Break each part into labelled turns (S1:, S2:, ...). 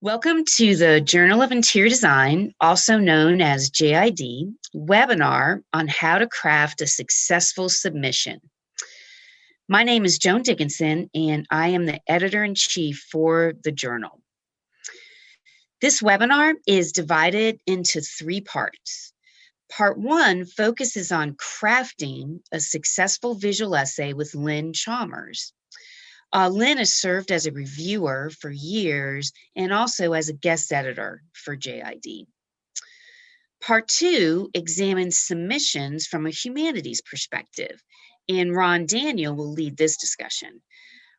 S1: Welcome to the Journal of Interior Design, also known as JID, webinar on how to craft a successful submission. My name is Joan Dickinson, and I am the editor-in-chief for the journal. This webinar is divided into 3 parts. Part 1 focuses on crafting a successful visual essay with Lynn Chalmers. Lynn has served as a reviewer for years and also as a guest editor for JID. Part 2 examines submissions from a humanities perspective, and Ron Daniel will lead this discussion.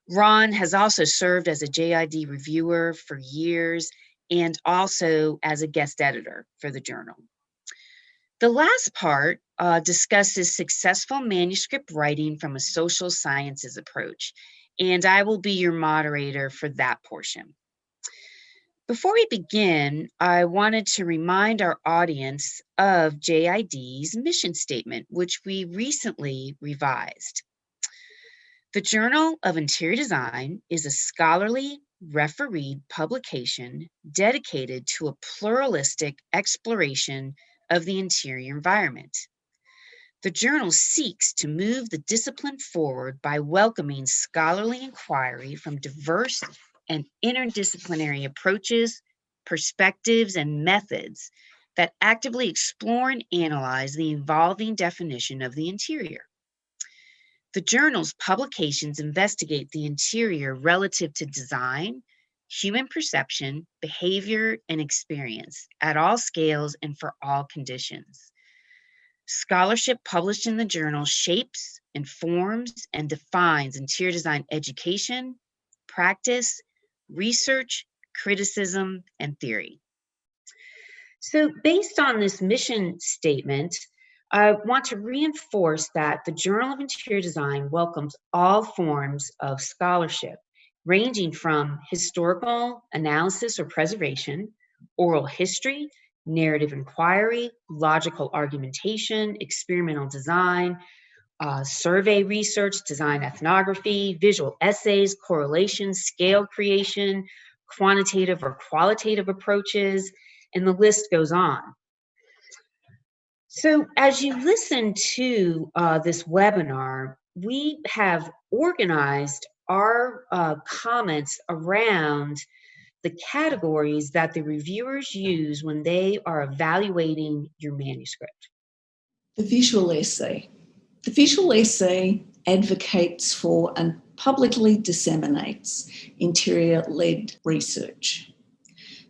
S1: Ron has also served as a JID reviewer for years and also as a guest editor for the journal. The last part discusses successful manuscript writing from a social sciences approach, and I will be your moderator for that portion. Before we begin, I wanted to remind our audience of JID's mission statement, which we recently revised. The Journal of Interior Design is a scholarly, refereed publication dedicated to a pluralistic exploration of the interior environment. The journal seeks to move the discipline forward by welcoming scholarly inquiry from diverse and interdisciplinary approaches, perspectives, and methods that actively explore and analyze the evolving definition of the interior. The journal's publications investigate the interior relative to design, human perception, behavior, and experience at all scales and for all conditions. Scholarship published in the journal shapes, informs, and defines interior design education, practice, research, criticism, and theory. So based on this mission statement, I want to reinforce that the Journal of Interior Design welcomes all forms of scholarship, ranging from historical analysis or preservation, oral history, narrative inquiry, logical argumentation, experimental design, survey research, design ethnography, visual essays, correlations, scale creation, quantitative or qualitative approaches, and the list goes on. So as you listen to this webinar, we have organized our comments around the categories that the reviewers use when they are evaluating your manuscript.
S2: The visual essay. The visual essay advocates for and publicly disseminates interior-led research.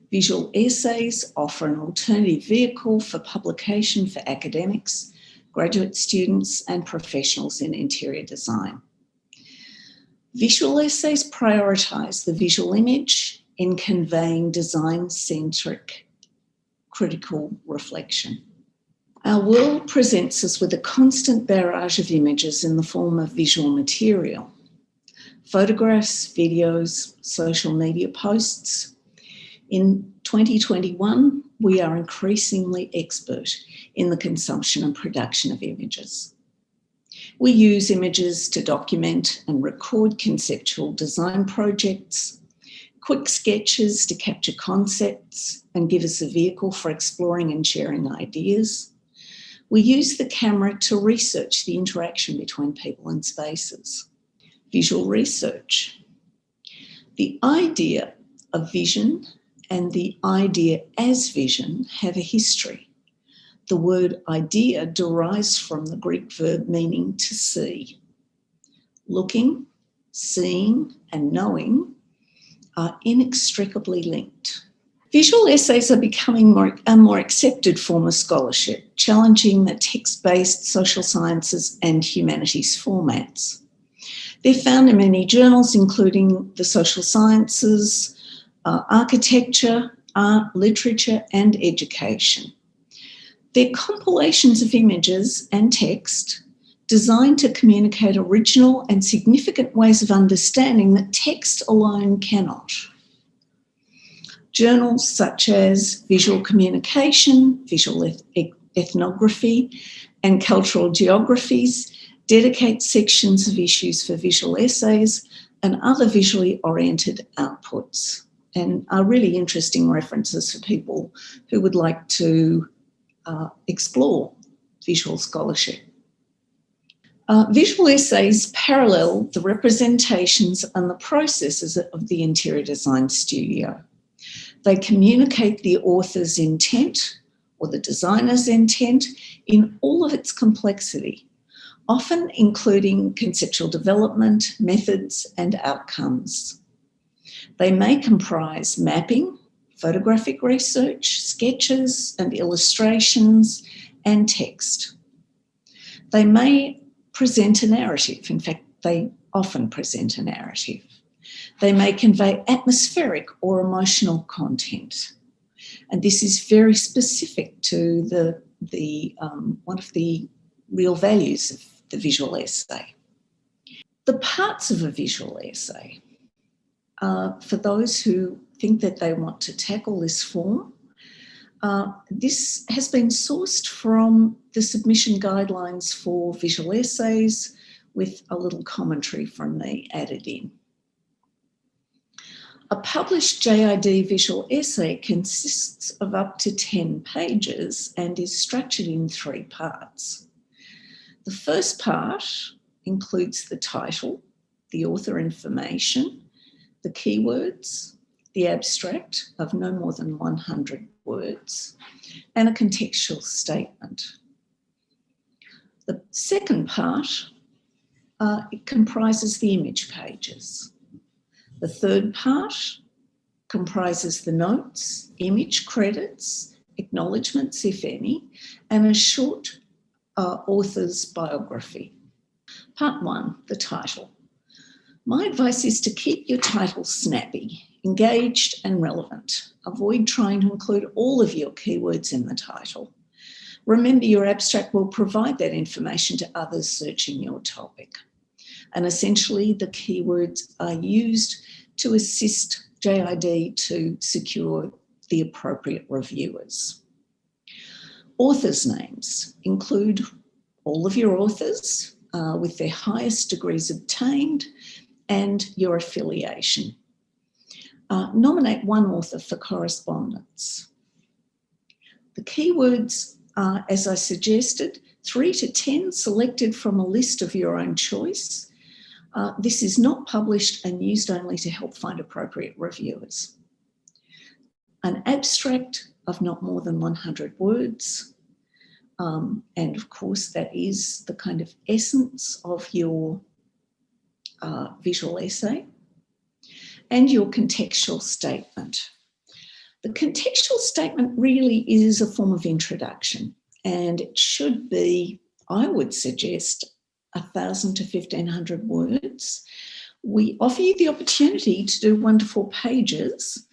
S2: Visual essays offer an alternative vehicle for publication for academics, graduate students, and professionals in interior design. Visual essays prioritise the visual image in conveying design-centric critical reflection. Our world presents us with a constant barrage of images in the form of visual material. Photographs, videos, social media posts. In 2021, we are increasingly expert in the consumption and production of images. We use images to document and record conceptual design projects, quick sketches to capture concepts and give us a vehicle for exploring and sharing ideas. We use the camera to research the interaction between people and spaces. Visual research. The idea of vision and the idea as vision have a history. The word idea derives from the Greek verb meaning to see. Looking, seeing, and knowing are inextricably linked. Visual essays are becoming a more accepted form of scholarship, challenging the text-based social sciences and humanities formats. They're found in many journals, including the social sciences, architecture, art, literature, and education. They're compilations of images and text designed to communicate original and significant ways of understanding that text alone cannot. Journals such as Visual Communication, Visual Ethnography, and Cultural Geographies dedicate sections of issues for visual essays and other visually oriented outputs. and are really interesting references for people who would like to explore visual scholarship. Visual essays parallel the representations and the processes of the interior design studio. They communicate the author's intent or the designer's intent in all of its complexity, often including conceptual development, methods, and outcomes. They may comprise mapping, photographic research, sketches and illustrations, and text. They may present a narrative. In fact, they often present a narrative. They may convey atmospheric or emotional content. And this is very specific to one of the real values of the visual essay. The parts of a visual essay, for those who think that they want to tackle this form, this has been sourced from the submission guidelines for visual essays with a little commentary from me added in. A published JID visual essay consists of up to 10 pages and is structured in 3 parts. The first part includes the title, the author information, the keywords, the abstract of no more than 100 words, and a contextual statement. The second part, it comprises the image pages. The third part comprises the notes, image credits, acknowledgements, if any, and a short author's biography. Part 1, the title. My advice is to keep your title snappy, engaged and relevant. Avoid trying to include all of your keywords in the title. Remember, your abstract will provide that information to others searching your topic. And essentially, the keywords are used to assist JID to secure the appropriate reviewers. Authors' names include all of your authors with their highest degrees obtained and your affiliation. Nominate one author for correspondence. The keywords are, as I suggested, 3 to 10 selected from a list of your own choice. This is not published and used only to help find appropriate reviewers. An abstract of not more than 100 words. And of course, that is the kind of essence of your visual essay. And your contextual statement. The contextual statement really is a form of introduction, and it should be, I would suggest, 1,000 to 1,500 words. We offer you the opportunity to do 1 to 4 pages,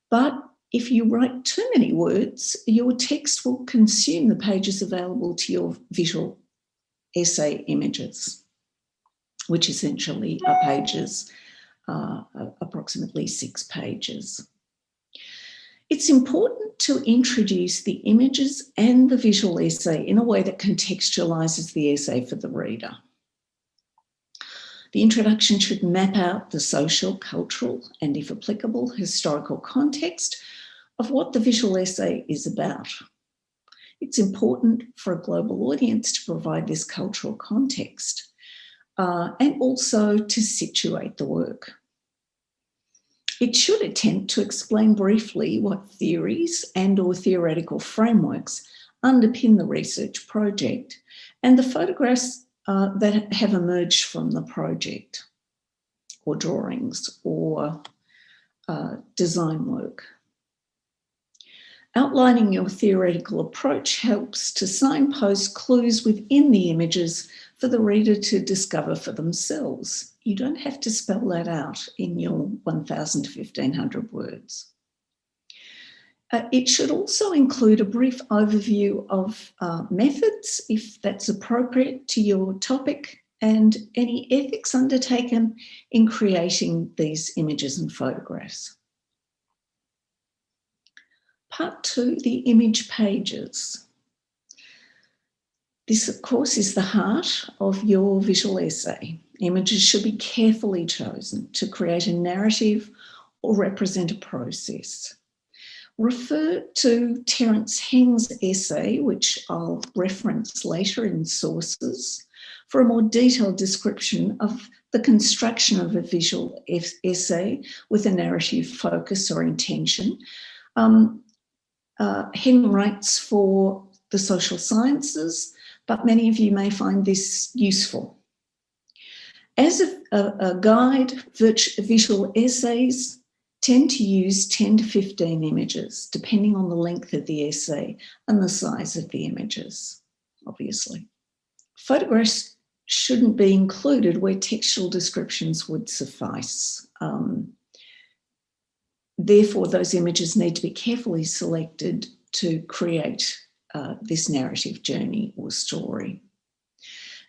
S2: but if you write too many words, your text will consume the pages available to your visual essay images, which essentially are pages, approximately 6 pages. It's important to introduce the images and the visual essay in a way that contextualises the essay for the reader. The introduction should map out the social, cultural, and if applicable, historical context of what the visual essay is about. It's important for a global audience to provide this cultural context and also to situate the work. It should attempt to explain briefly what theories and/or theoretical frameworks underpin the research project and the photographs that have emerged from the project, or drawings, or design work. Outlining your theoretical approach helps to signpost clues within the images for the reader to discover for themselves. You don't have to spell that out in your 1,000 to 1,500 words. It should also include a brief overview of methods, if that's appropriate to your topic, and any ethics undertaken in creating these images and photographs. Part 2, the image pages. This, of course, is the heart of your visual essay. Images should be carefully chosen to create a narrative or represent a process. Refer to Terence Heng's essay, which I'll reference later in sources, for a more detailed description of the construction of a visual essay with a narrative focus or intention. Heng writes for the social sciences, but many of you may find this useful. As a guide, visual essays tend to use 10 to 15 images, depending on the length of the essay and the size of the images, obviously. Photographs shouldn't be included where textual descriptions would suffice. Therefore, those images need to be carefully selected to create this narrative journey or story.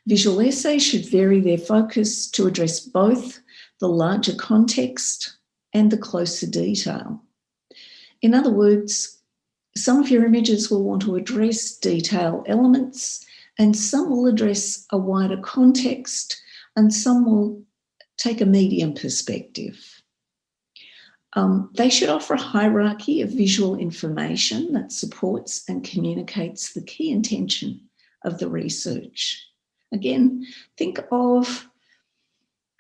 S2: Visual essays should vary their focus to address both the larger context and the closer detail. In other words, some of your images will want to address detail elements, and some will address a wider context, and some will take a medium perspective. They should offer a hierarchy of visual information that supports and communicates the key intention of the research. Again, think of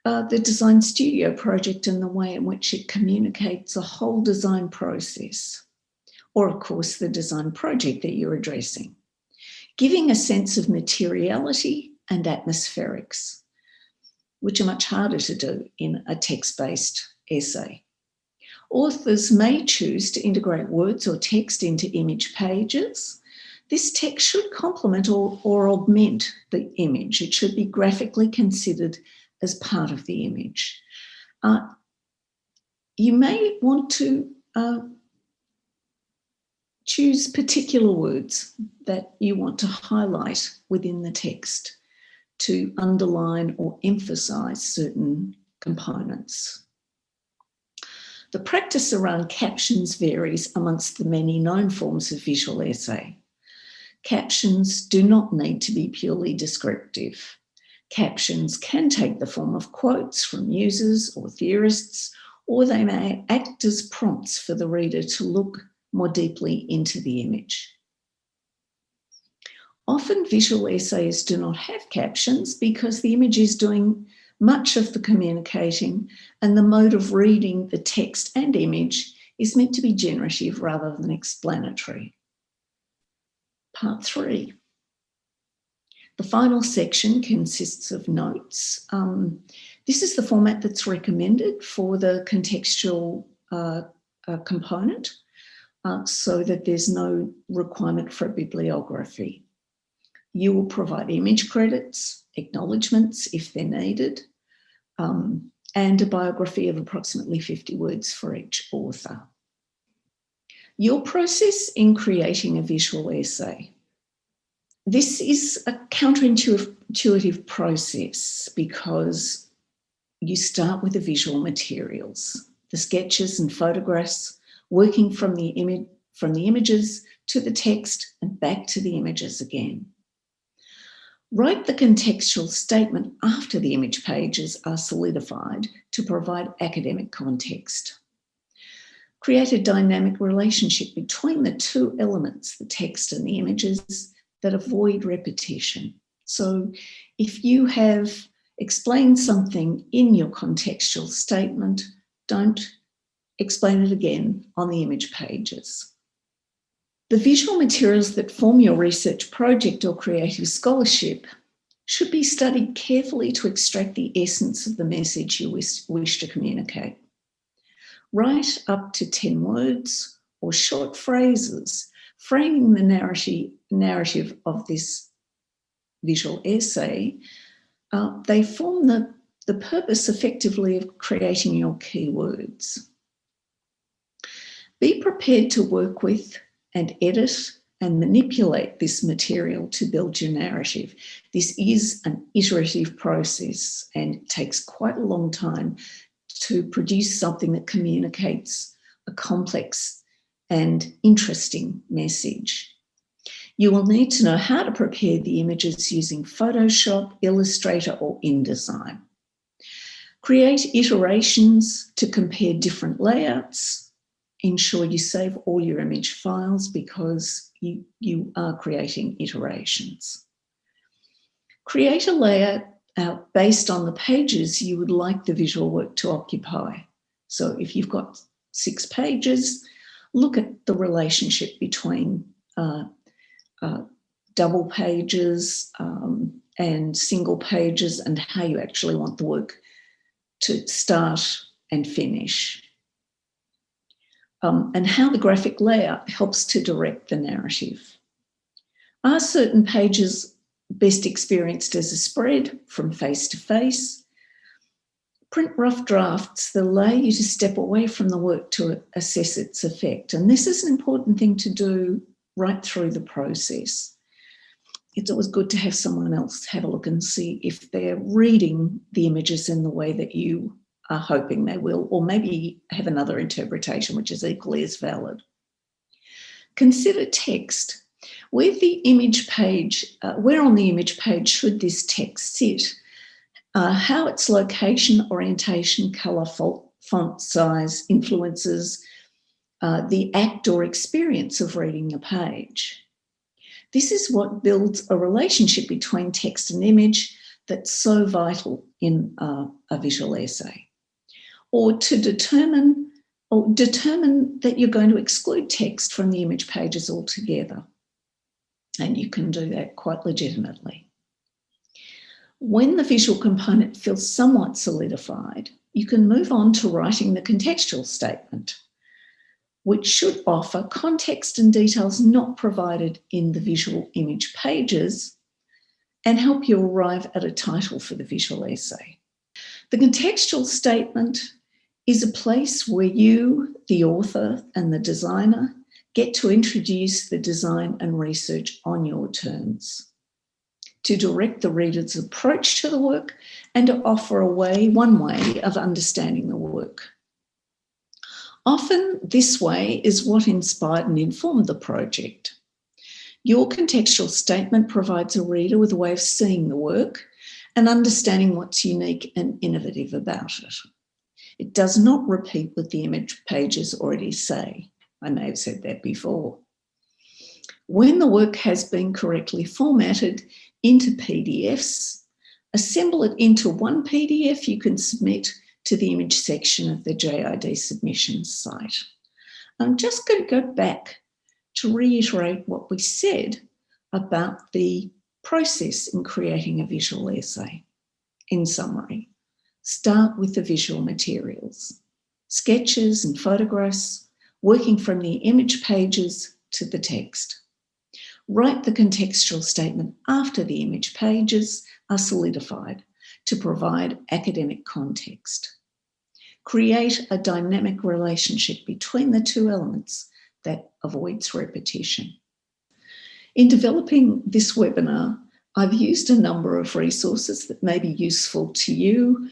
S2: the design studio project and the way in which it communicates a whole design process, or of course the design project that you're addressing, giving a sense of materiality and atmospherics, which are much harder to do in a text-based essay. Authors may choose to integrate words or text into image pages. This text should complement or augment the image. It should be graphically considered as part of the image. You may want to choose particular words that you want to highlight within the text to underline or emphasize certain components. The practice around captions varies amongst the many known forms of visual essay. Captions do not need to be purely descriptive. Captions can take the form of quotes from users or theorists, or they may act as prompts for the reader to look more deeply into the image. Often visual essays do not have captions because the image is doing much of the communicating, and the mode of reading the text and image is meant to be generative rather than explanatory. Part 3. The final section consists of notes. This is the format that's recommended for the contextual component, so that there's no requirement for a bibliography. You will provide image credits, acknowledgements if they're needed, and a biography of approximately 50 words for each author. Your process in creating a visual essay. This is a counterintuitive process because you start with the visual materials, the sketches and photographs, working from the images to the text and back to the images again. Write the contextual statement after the image pages are solidified to provide academic context. Create a dynamic relationship between the two elements, the text and the images, that avoid repetition. So if you have explained something in your contextual statement, don't explain it again on the image pages. The visual materials that form your research project or creative scholarship should be studied carefully to extract the essence of the message you wish to communicate. Write up to 10 words or short phrases framing the narrative of this visual essay. They form the purpose effectively of creating your keywords. Be prepared to work with and edit and manipulate this material to build your narrative. This is an iterative process and it takes quite a long time to produce something that communicates a complex and interesting message. You will need to know how to prepare the images using Photoshop, Illustrator, or InDesign. Create iterations to compare different layouts. Ensure you save all your image files because you are creating iterations. Create a layout based on the pages you would like the visual work to occupy. So if you've got 6 pages, look at the relationship between double pages and single pages and how you actually want the work to start and finish. And how the graphic layout helps to direct the narrative. Are certain pages best experienced as a spread from face to face? Print rough drafts that allow you to step away from the work to assess its effect. And this is an important thing to do right through the process. It's always good to have someone else have a look and see if they're reading the images in the way that you are hoping they will, or maybe have another interpretation which is equally as valid. Consider text. Where on the image page should this text sit? How its location, orientation, colour, font size influences the act or experience of reading a page. This is what builds a relationship between text and image that's so vital in a visual essay. Or to determine that you're going to exclude text from the image pages altogether. And you can do that quite legitimately. When the visual component feels somewhat solidified, you can move on to writing the contextual statement, which should offer context and details not provided in the visual image pages and help you arrive at a title for the visual essay. The contextual statement is a place where you, the author and the designer, get to introduce the design and research on your terms, to direct the reader's approach to the work and to offer one way of understanding the work. Often this way is what inspired and informed the project. Your contextual statement provides a reader with a way of seeing the work and understanding what's unique and innovative about it. It does not repeat what the image pages already say. I may have said that before. When the work has been correctly formatted into PDFs, assemble it into one PDF you can submit to the image section of the JID submissions site. I'm just going to go back to reiterate what we said about the process in creating a visual essay. In summary, start with the visual materials, sketches and photographs, working from the image pages to the text. Write the contextual statement after the image pages are solidified to provide academic context. Create a dynamic relationship between the two elements that avoids repetition. In developing this webinar, I've used a number of resources that may be useful to you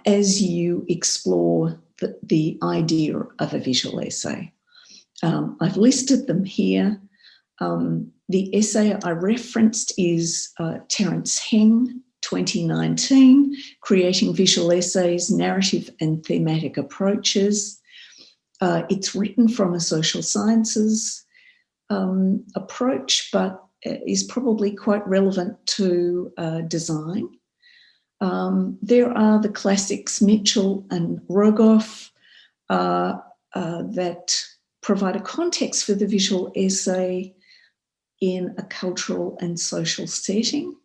S2: as you explore the idea of a visual essay. I've listed them here. The essay I referenced is Terence Heng, 2019, Creating Visual Essays, Narrative and Thematic Approaches. It's written from a social sciences approach, but is probably quite relevant to design. There are the classics Mitchell and Rogoff that provide a context for the visual essay in a cultural and social setting.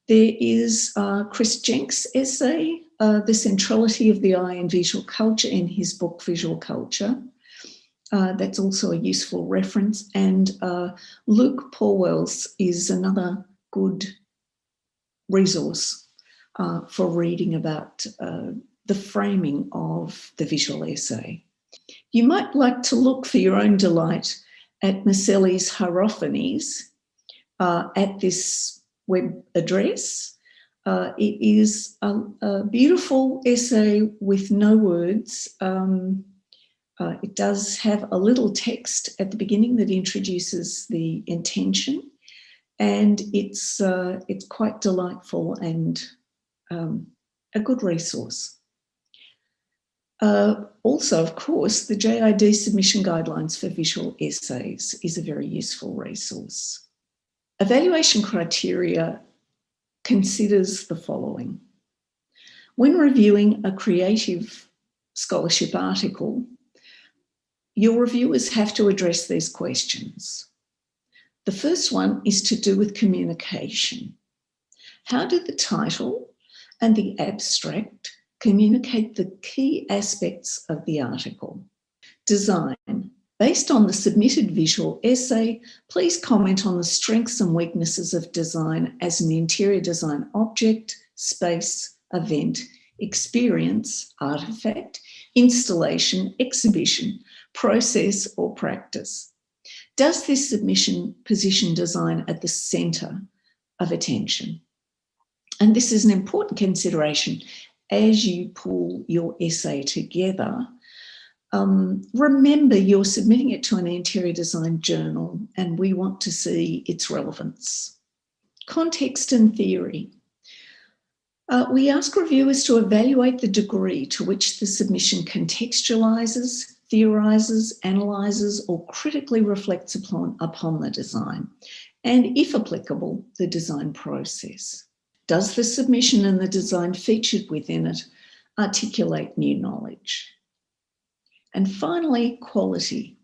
S2: There is Chris Jenks' essay, The Centrality of the Eye in Visual Culture, in his book Visual Culture. That's also a useful reference. And Luke Paulwell's is another good resource for reading about the framing of the visual essay. You might like to look for your own delight at Maselli's Hierophanies at this web address. It is a beautiful essay with no words. It does have a little text at the beginning that introduces the intention, and it's quite delightful and a good resource. Also, of course, the JID submission guidelines for visual essays is a very useful resource. Evaluation criteria considers the following. When reviewing a creative scholarship article, your reviewers have to address these questions. The first one is to do with communication. How do the title and the abstract communicate the key aspects of the article? Design. Based on the submitted visual essay, please comment on the strengths and weaknesses of design as an interior design object, space, event, experience, artifact, installation, exhibition, process, or practice. Does this submission position design at the centre of attention? And this is an important consideration as you pull your essay together. Remember, you're submitting it to an interior design journal, and we want to see its relevance. Context and theory. We ask reviewers to evaluate the degree to which the submission contextualises, theorises, analyses, or critically reflects upon the design, and if applicable, the design process. Does the submission and the design featured within it articulate new knowledge? And finally, quality.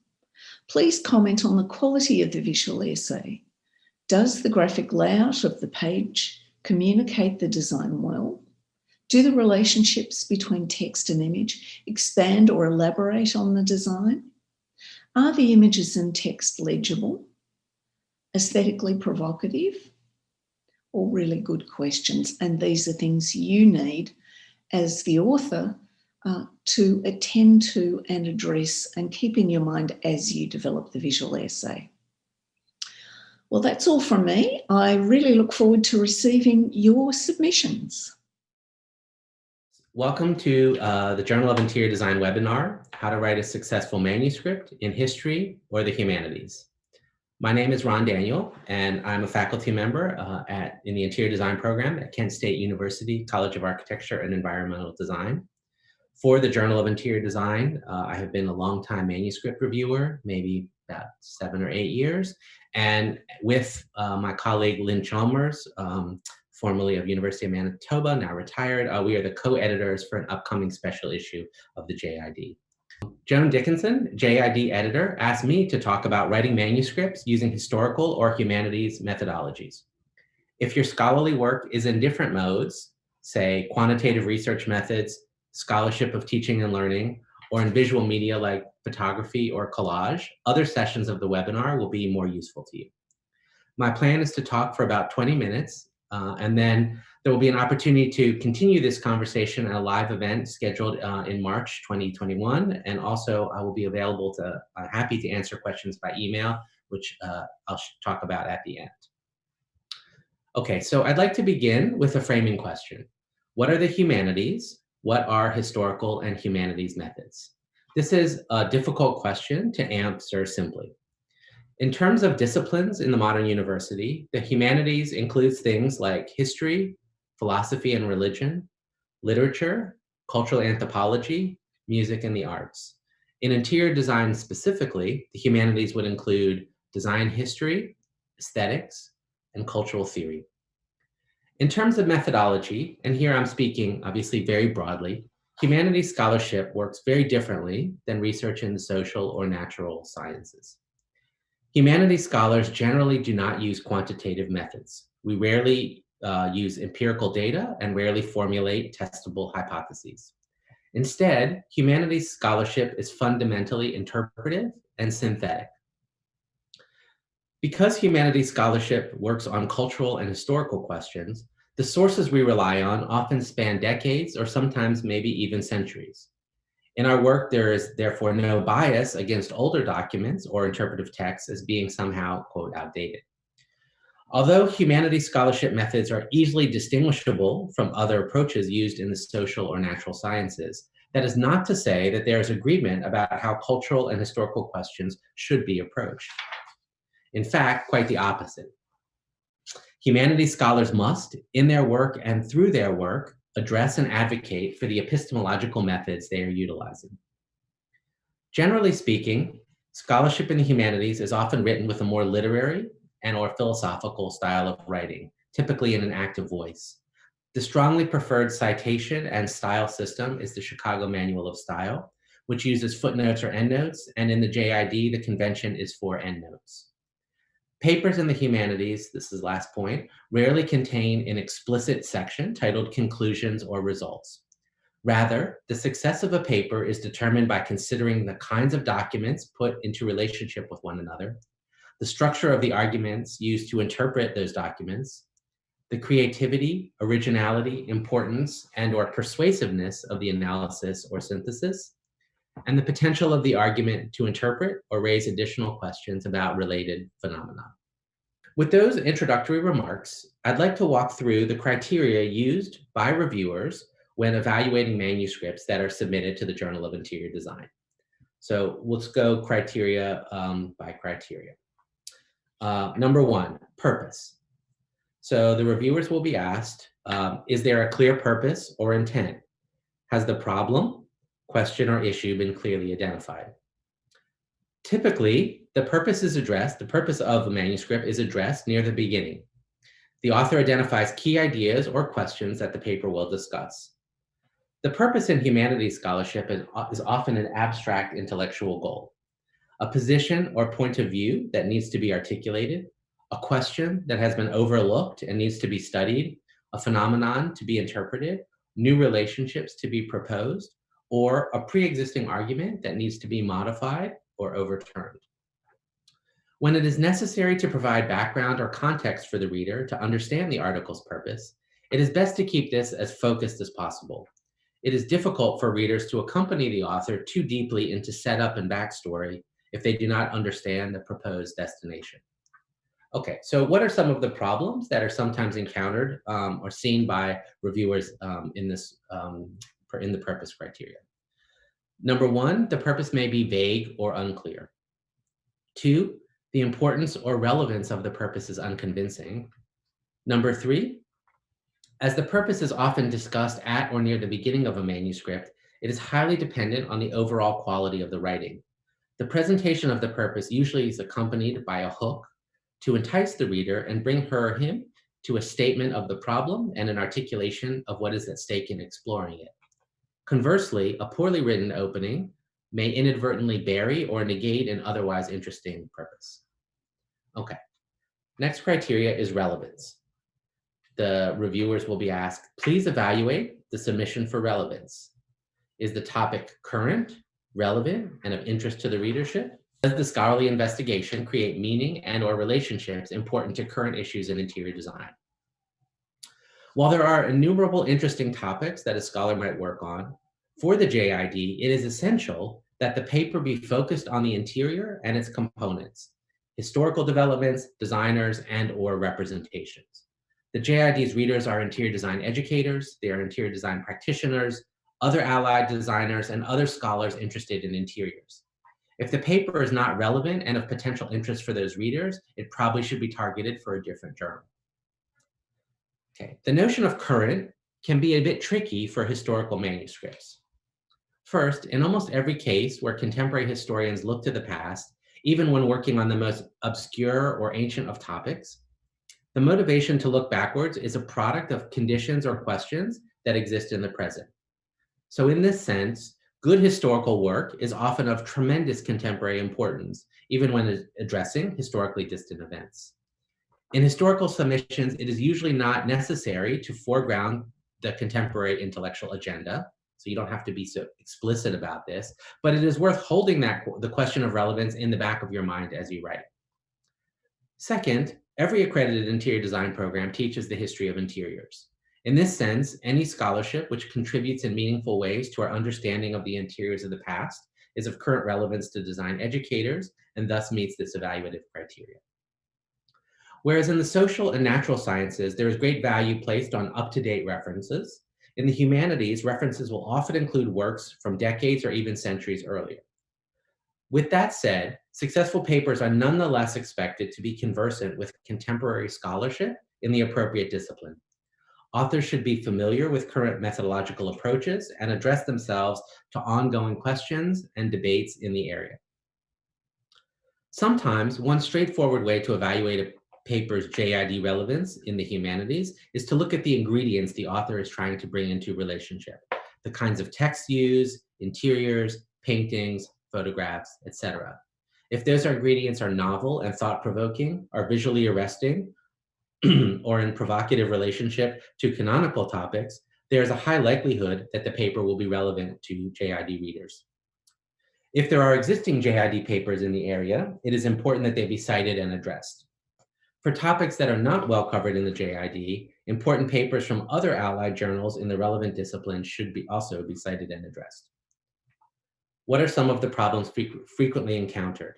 S2: Please comment on the quality of the visual essay. Does the graphic layout of the page communicate the design well? Do the relationships between text and image expand or elaborate on the design? Are the images and text legible, aesthetically provocative? All really good questions. And these are things you need as the author to attend to and address and keep in your mind as you develop the visual essay. Well, that's all from me. I really look forward to receiving your submissions.
S3: Welcome to the Journal of Interior Design webinar, How to Write a Successful Manuscript in History or the Humanities. My name is Ron Daniel, and I'm a faculty member in the Interior Design program at Kent State University College of Architecture and Environmental Design. For the Journal of Interior Design, I have been a longtime manuscript reviewer, maybe about 7 or 8 years, and with my colleague Lynn Chalmers, formerly of University of Manitoba, now retired, we are the co-editors for an upcoming special issue of the JID. Joan Dickinson, JID editor, asked me to talk about writing manuscripts using historical or humanities methodologies. If your scholarly work is in different modes, say quantitative research methods, scholarship of teaching and learning, or in visual media like photography or collage, other sessions of the webinar will be more useful to you. My plan is to talk for about 20 minutes, and then there will be an opportunity to continue this conversation at a live event scheduled in March 2021. And also I will be available to, happy to answer questions by email, which I'll talk about at the end. Okay, so I'd like to begin with a framing question. What are the humanities? What are historical and humanities methods? This is a difficult question to answer simply. In terms of disciplines in the modern university, the humanities includes things like history, philosophy and religion, literature, cultural anthropology, music, and the arts. In interior design specifically, the humanities would include design history, aesthetics, and cultural theory. In terms of methodology, and here I'm speaking obviously very broadly, humanities scholarship works very differently than research in the social or natural sciences. Humanities scholars generally do not use quantitative methods. We rarely use empirical data and rarely formulate testable hypotheses. Instead, humanities scholarship is fundamentally interpretive and synthetic. Because humanities scholarship works on cultural and historical questions, the sources we rely on often span decades or sometimes maybe even centuries. In our work, there is therefore no bias against older documents or interpretive texts as being somehow, quote, outdated. Although humanities scholarship methods are easily distinguishable from other approaches used in the social or natural sciences, that is not to say that there is agreement about how cultural and historical questions should be approached. In fact, quite the opposite. Humanities scholars must, in their work and through their work, address and advocate for the epistemological methods they are utilizing. Generally speaking, scholarship in the humanities is often written with a more literary and/or philosophical style of writing, typically in an active voice. The strongly preferred citation and style system is the Chicago Manual of Style, which uses footnotes or endnotes, and in the JID, the convention is for endnotes. Papers in the humanities, this is last point, rarely contain an explicit section titled conclusions or results. Rather, the success of a paper is determined by considering the kinds of documents put into relationship with one another, the structure of the arguments used to interpret those documents, the creativity, originality, importance, and/or persuasiveness of the analysis or synthesis, and the potential of the argument to interpret or raise additional questions about related phenomena. With those introductory remarks, I'd like to walk through the criteria used by reviewers when evaluating manuscripts that are submitted to the Journal of Interior Design. So let's go criteria by criteria. Number one, purpose. So the reviewers will be asked, is there a clear purpose or intent? Has the problem, question, or issue been clearly identified? Typically, the purpose of a manuscript is addressed near the beginning. The author identifies key ideas or questions that the paper will discuss. The purpose in humanities scholarship is often an abstract intellectual goal, a position or point of view that needs to be articulated, a question that has been overlooked and needs to be studied, a phenomenon to be interpreted, new relationships to be proposed, or a pre-existing argument that needs to be modified or overturned. When it is necessary to provide background or context for the reader to understand the article's purpose, it is best to keep this as focused as possible. It is difficult for readers to accompany the author too deeply into setup and backstory if they do not understand the proposed destination. Okay, so what are some of the problems that are sometimes encountered or seen by reviewers in the purpose criteria? Number one, the purpose may be vague or unclear. Two, the importance or relevance of the purpose is unconvincing. Number three, as the purpose is often discussed at or near the beginning of a manuscript, it is highly dependent on the overall quality of the writing. The presentation of the purpose usually is accompanied by a hook to entice the reader and bring her or him to a statement of the problem and an articulation of what is at stake in exploring it. Conversely, a poorly written opening may inadvertently bury or negate an otherwise interesting purpose. Okay, next criteria is relevance. The reviewers will be asked, please evaluate the submission for relevance. Is the topic current, relevant, and of interest to the readership? Does the scholarly investigation create meaning and/or relationships important to current issues in interior design? While there are innumerable interesting topics that a scholar might work on, for the JID, it is essential that the paper be focused on the interior and its components, historical developments, designers, and/or representations. The JID's readers are interior design educators, they are interior design practitioners, other allied designers, and other scholars interested in interiors. If the paper is not relevant and of potential interest for those readers, it probably should be targeted for a different journal. Okay, the notion of current can be a bit tricky for historical manuscripts. First, in almost every case where contemporary historians look to the past, even when working on the most obscure or ancient of topics, the motivation to look backwards is a product of conditions or questions that exist in the present. So in this sense, good historical work is often of tremendous contemporary importance, even when addressing historically distant events. In historical submissions, it is usually not necessary to foreground the contemporary intellectual agenda, so you don't have to be so explicit about this, but it is worth holding the question of relevance in the back of your mind as you write. Second, every accredited interior design program teaches the history of interiors. In this sense, any scholarship which contributes in meaningful ways to our understanding of the interiors of the past is of current relevance to design educators and thus meets this evaluative criteria. Whereas in the social and natural sciences, there is great value placed on up-to-date references. In the humanities, references will often include works from decades or even centuries earlier. With that said, successful papers are nonetheless expected to be conversant with contemporary scholarship in the appropriate discipline. Authors should be familiar with current methodological approaches and address themselves to ongoing questions and debates in the area. Sometimes, one straightforward way to evaluate a paper's JID relevance in the humanities is to look at the ingredients the author is trying to bring into relationship, the kinds of texts used, interiors, paintings, photographs, etc. If those ingredients are novel and thought-provoking, are visually arresting, or in provocative relationship to canonical topics, there is a high likelihood that the paper will be relevant to JID readers. If there are existing JID papers in the area, it is important that they be cited and addressed. For topics that are not well covered in the JID, important papers from other allied journals in the relevant discipline should also be cited and addressed. What are some of the problems frequently encountered?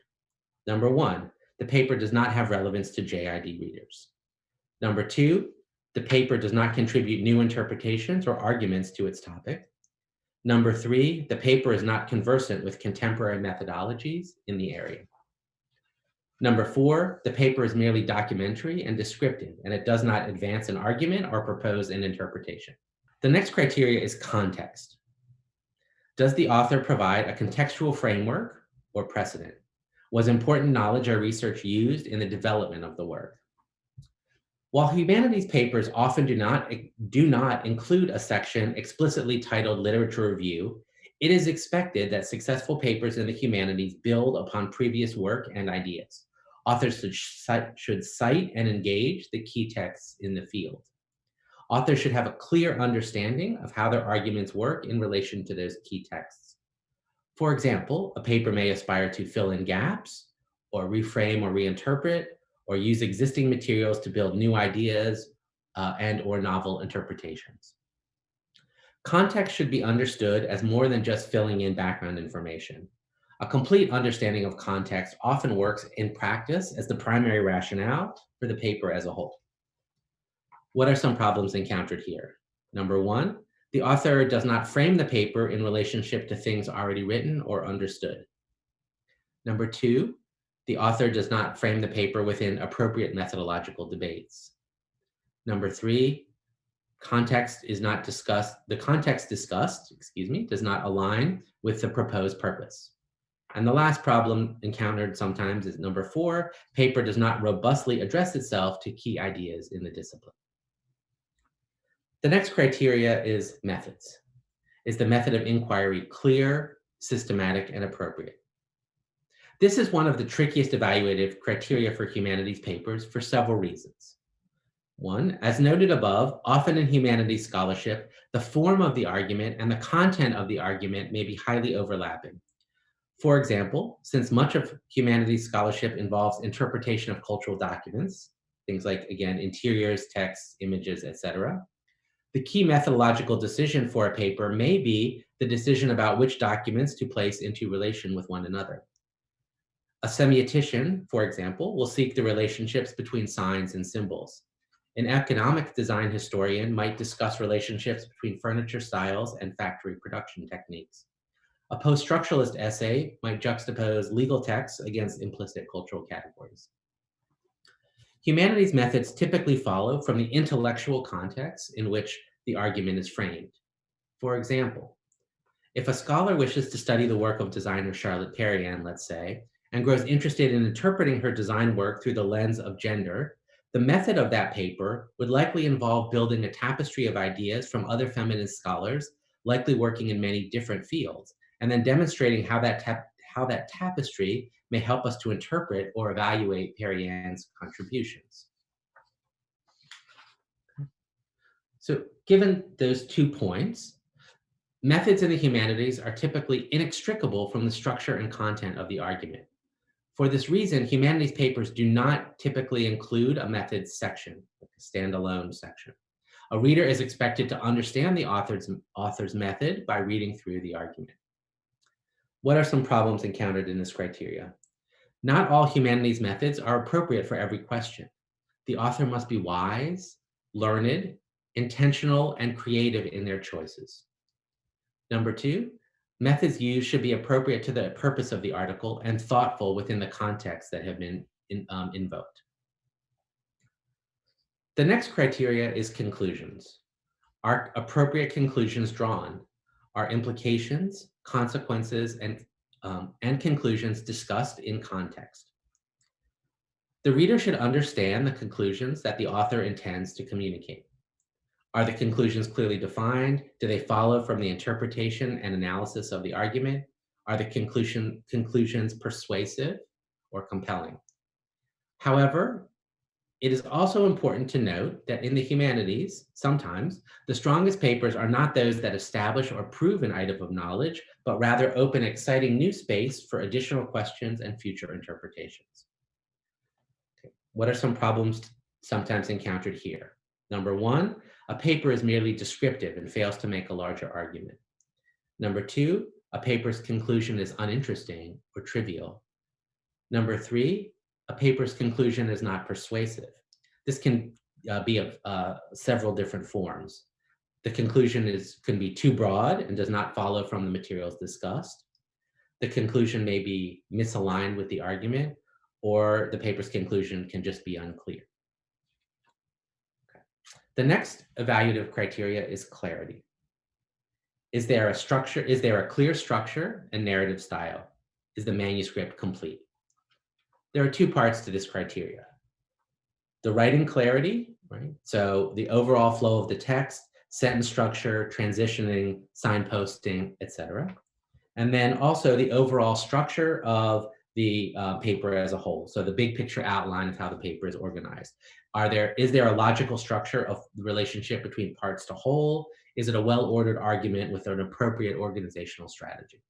S3: Number one, the paper does not have relevance to JID readers. Number two, the paper does not contribute new interpretations or arguments to its topic. Number three, the paper is not conversant with contemporary methodologies in the area. Number four, the paper is merely documentary and descriptive, and it does not advance an argument or propose an interpretation. The next criteria is context. Does the author provide a contextual framework or precedent? Was important knowledge or research used in the development of the work? While humanities papers often do not include a section explicitly titled Literature Review, it is expected that successful papers in the humanities build upon previous work and ideas. Authors should cite and engage the key texts in the field. Authors should have a clear understanding of how their arguments work in relation to those key texts. For example, a paper may aspire to fill in gaps, or reframe or reinterpret, or use existing materials to build new ideas and or novel interpretations. Context should be understood as more than just filling in background information. A complete understanding of context often works in practice as the primary rationale for the paper as a whole. What are some problems encountered here? Number one, the author does not frame the paper in relationship to things already written or understood. Number two, the author does not frame the paper within appropriate methodological debates. Number three, the context discussed, does not align with the proposed purpose. And the last problem encountered sometimes is number four, paper does not robustly address itself to key ideas in the discipline. The next criteria is methods. Is the method of inquiry clear, systematic, and appropriate? This is one of the trickiest evaluative criteria for humanities papers for several reasons. One, as noted above, often in humanities scholarship, the form of the argument and the content of the argument may be highly overlapping. For example, since much of humanities scholarship involves interpretation of cultural documents, things like, again, interiors, texts, images, etc., the key methodological decision for a paper may be the decision about which documents to place into relation with one another. A semiotician, for example, will seek the relationships between signs and symbols. An economic design historian might discuss relationships between furniture styles and factory production techniques. A post-structuralist essay might juxtapose legal texts against implicit cultural categories. Humanities methods typically follow from the intellectual context in which the argument is framed. For example, if a scholar wishes to study the work of designer Charlotte Perriand, let's say, and grows interested in interpreting her design work through the lens of gender, the method of that paper would likely involve building a tapestry of ideas from other feminist scholars, likely working in many different fields, and then demonstrating how that tapestry may help us to interpret or evaluate Perriand's contributions. So given those 2 points, methods in the humanities are typically inextricable from the structure and content of the argument. For this reason, humanities papers do not typically include a methods section, like a standalone section. A reader is expected to understand the author's method by reading through the argument. What are some problems encountered in this criteria? Not all humanities methods are appropriate for every question. The author must be wise, learned, intentional, and creative in their choices. Number two, methods used should be appropriate to the purpose of the article and thoughtful within the context that have been invoked. The next criteria is conclusions. Are appropriate conclusions drawn? Are implications, consequences, and conclusions discussed in context? The reader should understand the conclusions that the author intends to communicate. Are the conclusions clearly defined? Do they follow from the interpretation and analysis of the argument? Are the conclusions persuasive or compelling? However, it is also important to note that in the humanities, sometimes, the strongest papers are not those that establish or prove an item of knowledge, but rather open exciting new space for additional questions and future interpretations. Okay. What are some problems sometimes encountered here? Number one, a paper is merely descriptive and fails to make a larger argument. Number two, a paper's conclusion is uninteresting or trivial. Number three, a paper's conclusion is not persuasive. This can be of several different forms. The conclusion can be too broad and does not follow from the materials discussed. The conclusion may be misaligned with the argument, or the paper's conclusion can just be unclear. Okay. The next evaluative criteria is clarity. Is there a clear structure and narrative style? Is the manuscript complete? There are two parts to this criteria. The writing clarity, right? So the overall flow of the text, sentence structure, transitioning, signposting, etc. And then also the overall structure of the paper as a whole. So the big picture outline of how the paper is organized. Is there a logical structure of the relationship between parts to whole? Is it a well-ordered argument with an appropriate organizational strategy?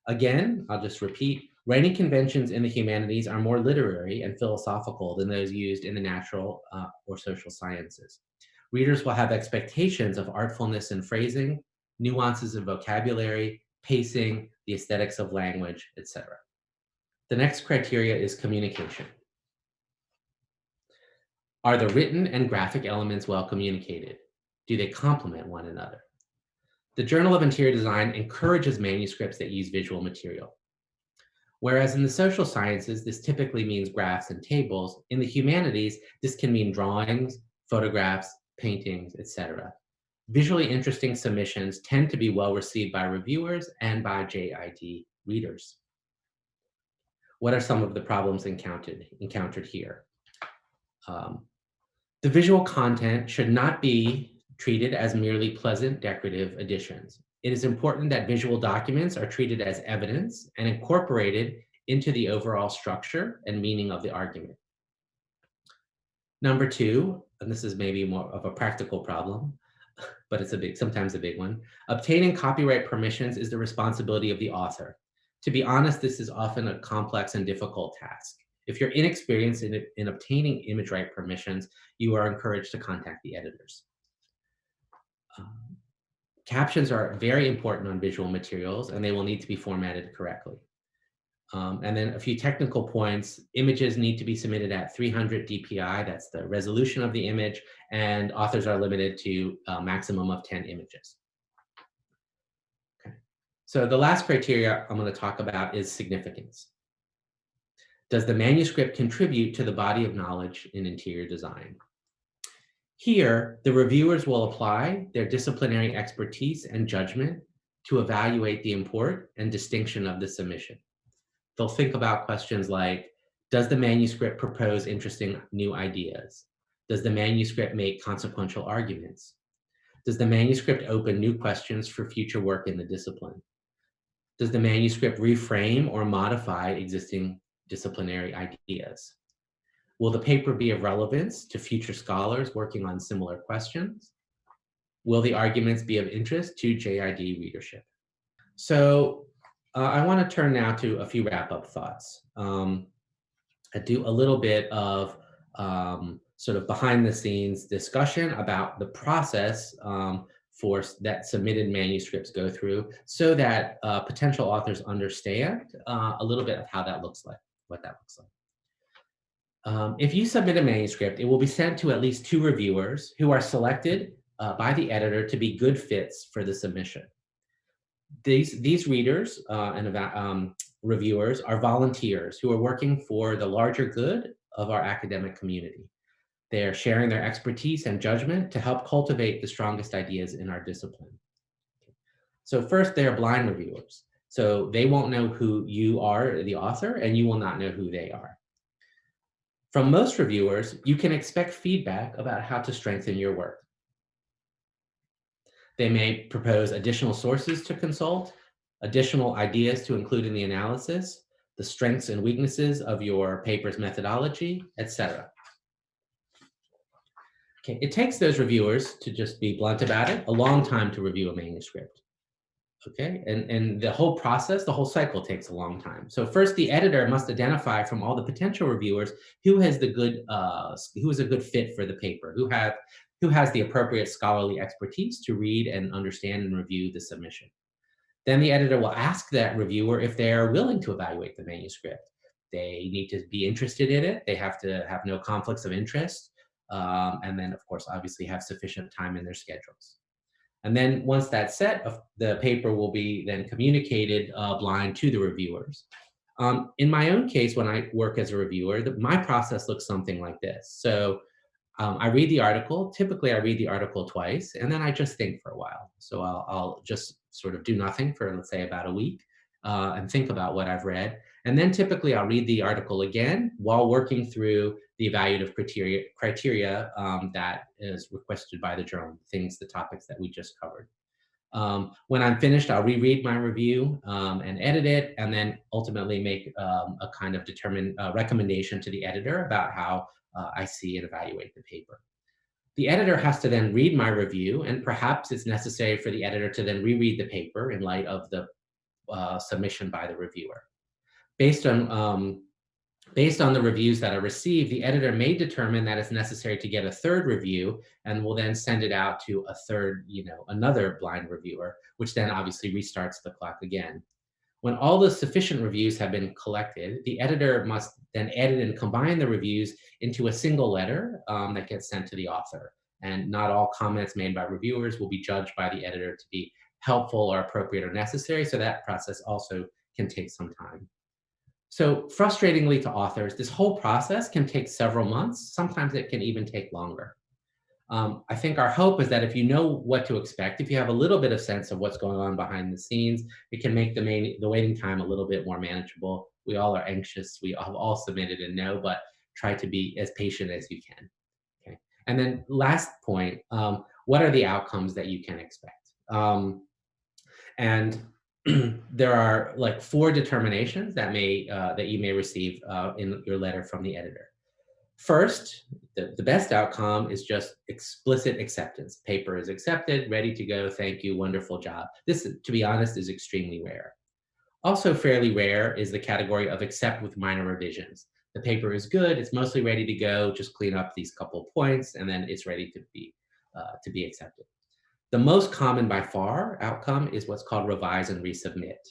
S3: Again, I'll just repeat, writing conventions in the humanities are more literary and philosophical than those used in the natural or social sciences. Readers will have expectations of artfulness in phrasing, nuances in vocabulary, pacing, the aesthetics of language, etc. The next criteria is communication. Are the written and graphic elements well communicated? Do they complement one another? The Journal of Interior Design encourages manuscripts that use visual material. Whereas in the social sciences, this typically means graphs and tables, in the humanities, this can mean drawings, photographs, paintings, etc. Visually interesting submissions tend to be well received by reviewers and by JID readers. What are some of the problems encountered here? The visual content should not be treated as merely pleasant decorative additions. It is important that visual documents are treated as evidence and incorporated into the overall structure and meaning of the argument. Number two, and this is maybe more of a practical problem, but it's sometimes a big one. Obtaining copyright permissions is the responsibility of the author. To be honest, this is often a complex and difficult task. If you're inexperienced in obtaining image right permissions, you are encouraged to contact the editors. Captions are very important on visual materials, and they will need to be formatted correctly. And then a few technical points. Images need to be submitted at 300 dpi, that's the resolution of the image, and authors are limited to a maximum of 10 images. Okay. So the last criteria I'm going to talk about is significance. Does the manuscript contribute to the body of knowledge in interior design? Here, the reviewers will apply their disciplinary expertise and judgment to evaluate the import and distinction of the submission. They'll think about questions like, does the manuscript propose interesting new ideas? Does the manuscript make consequential arguments? Does the manuscript open new questions for future work in the discipline? Does the manuscript reframe or modify existing disciplinary ideas? Will the paper be of relevance to future scholars working on similar questions? Will the arguments be of interest to JID readership? So I want to turn now to a few wrap-up thoughts. I do a little bit of sort of behind-the-scenes discussion about the process that submitted manuscripts go through, so that potential authors understand a little bit of how that looks like, what that looks like. If you submit a manuscript, it will be sent to at least 2 reviewers who are selected by the editor to be good fits for the submission. These readers and reviewers are volunteers who are working for the larger good of our academic community. They're sharing their expertise and judgment to help cultivate the strongest ideas in our discipline. So first, they're blind reviewers. So they won't know who you are, the author, and you will not know who they are. From most reviewers, you can expect feedback about how to strengthen your work. They may propose additional sources to consult, additional ideas to include in the analysis, the strengths and weaknesses of your paper's methodology, etc. Okay, it takes those reviewers, to just be blunt about it, a long time to review a manuscript. Okay, and the whole process, the whole cycle takes a long time. So first, the editor must identify from all the potential reviewers who is a good fit for the paper, who has the appropriate scholarly expertise to read and understand and review the submission. Then the editor will ask that reviewer if they are willing to evaluate the manuscript. They need to be interested in it. They have to have no conflicts of interest, and then, of course, obviously have sufficient time in their schedules. And then once that's set, the paper will be then communicated blind to the reviewers. In my own case, when I work as a reviewer, my process looks something like this. So I read the article. Typically, I read the article twice, and then I just think for a while. So I'll just sort of do nothing for, let's say, about a week and think about what I've read. And then typically, I'll read the article again while working through the evaluative criteria that is requested by the journal, the topics that we just covered. When I'm finished, I'll reread my review and edit it, and then ultimately make a kind of determined recommendation to the editor about how I see and evaluate the paper. The editor has to then read my review, and perhaps it's necessary for the editor to then reread the paper in light of the submission by the reviewer. Based on the reviews that are received, the editor may determine that it's necessary to get a third review, and will then send it out to another blind reviewer, which then obviously restarts the clock again. When all the sufficient reviews have been collected, the editor must then edit and combine the reviews into a single letter that gets sent to the author. And not all comments made by reviewers will be judged by the editor to be helpful or appropriate or necessary, so that process also can take some time. So frustratingly to authors, this whole process can take several months. Sometimes it can even take longer. I think our hope is that if you know what to expect, if you have a little bit of sense of what's going on behind the scenes, it can make the waiting time a little bit more manageable. We all are anxious. We have all submitted and know, but try to be as patient as you can. Okay. And then last point, what are the outcomes that you can expect? And there are like 4 determinations that you may receive in your letter from the editor. First, the best outcome is just explicit acceptance. Paper is accepted, ready to go, thank you, wonderful job. This, to be honest, is extremely rare. Also fairly rare is the category of accept with minor revisions. The paper is good, it's mostly ready to go, just clean up these couple points, and then it's ready to be accepted. The most common by far outcome is what's called revise and resubmit,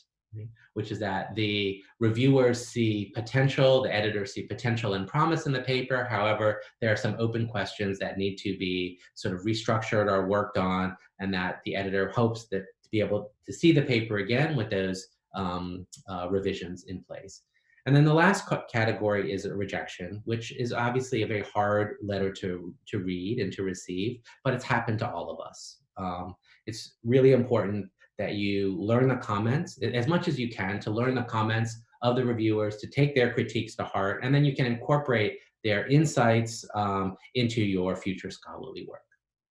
S3: which is that the reviewers see potential, the editors see potential and promise in the paper. However, there are some open questions that need to be sort of restructured or worked on, and that the editor hopes that to be able to see the paper again with those revisions in place. And then the last category is a rejection, which is obviously a very hard letter to read and to receive, but it's happened to all of us. It's really important that you learn the comments as much as you can, to learn the comments of the reviewers, to take their critiques to heart, and then you can incorporate their insights into your future scholarly work.